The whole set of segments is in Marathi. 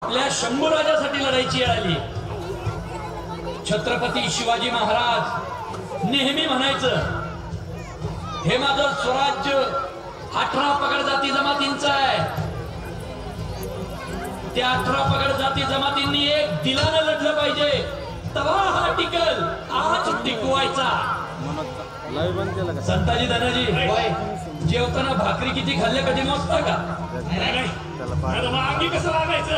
आपल्या शंभूराजासाठी लढायची आली। छत्रपती शिवाजी महाराज नेहमी म्हणायचं, हे माझं स्वराज्य 18 पगड जाती जमातींचं आहे। त्या 18 पगड जाती जमातींनी एक दिलानं लढलं पाहिजे, तेव्हा हा टिकल। आज टिकवायचा। संताजी धनाजी जेवताना भाकरी किती खाल्ले कधी मोजता का? कसं लागायचं?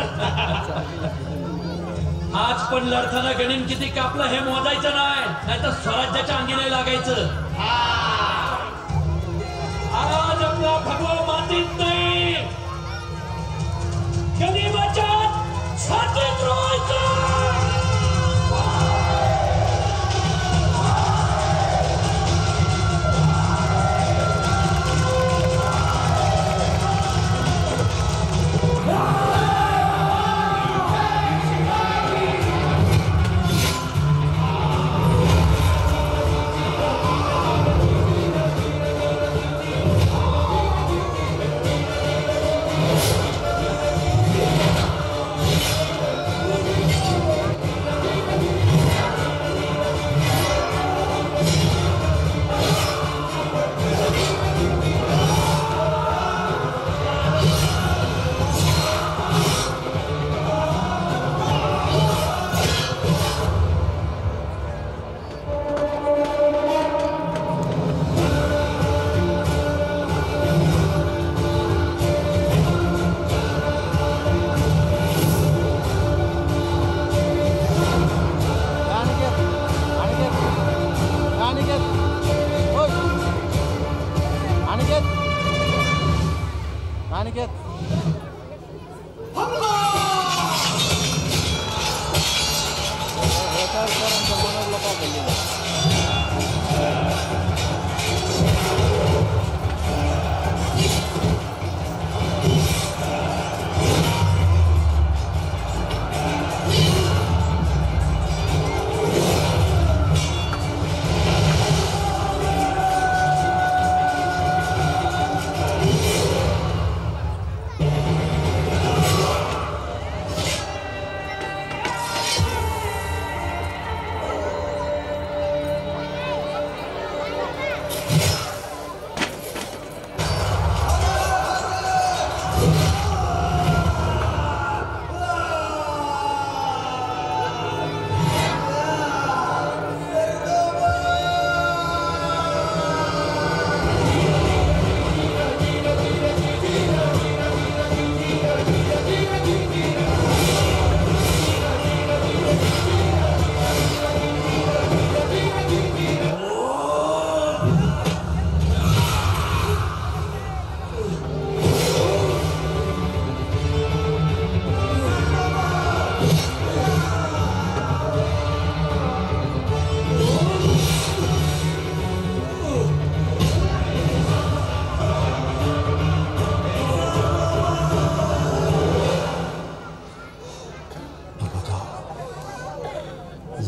आज पण लढताना गणिन किती कापलं हे मोजायचं नाही, नाहीतर स्वराज्याच्या अंगी नाही लागायचं। आज आपला भगवा मातीत नाही, गनिमाच्या छातीत रोवायचं।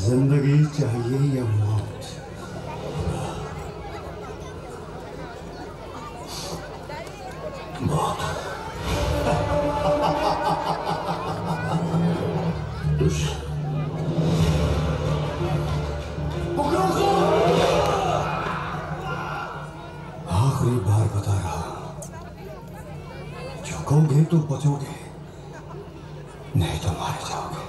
जिंदगी चाहिए या मौत? मौत। आखिरी बार बता रहा हूं, झुकोगे तो बचोगे, नहीं तो मारे जाओगे।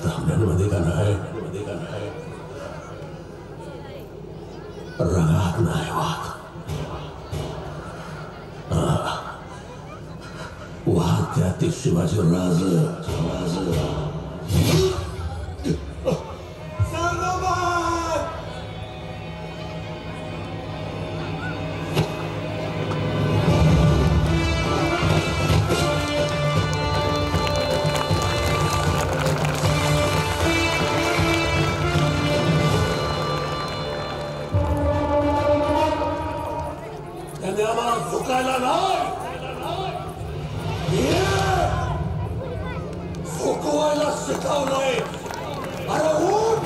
धामण्यांमध्ये का नाही, रगात नाही वाद, वाद त्या ते शिवाजी राज त्यांनी आम्हाला झुकायला नाही, झुकवायला शिकवलंय. अरे उठ.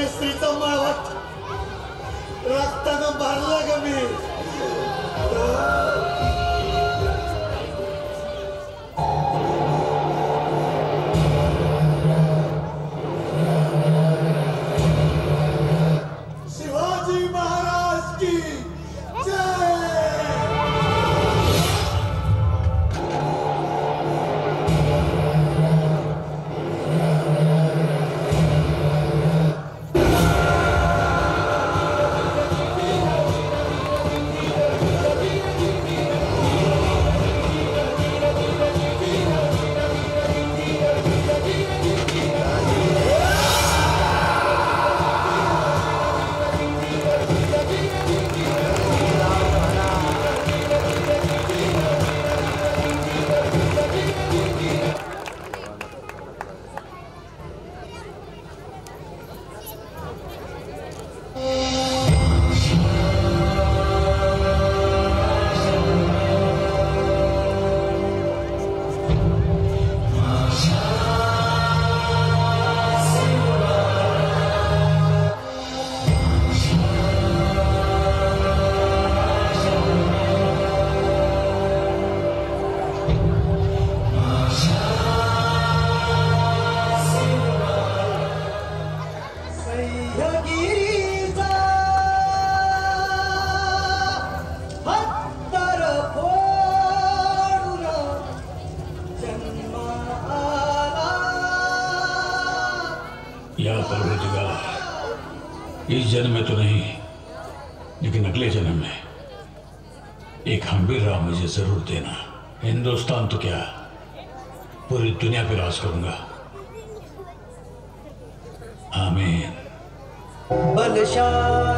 स्त्रीचा मावट रक्तानं भरला ग मी. शिवाजी महाराज की जय. इस जन्म में तो नहीं, लेकिन अगले जन्म में एक हम्बीर मुझे जरूर देना. हिंदुस्तान तो क्या, पूरी दुनिया पे राज करूंगा. आमीन. बलशाली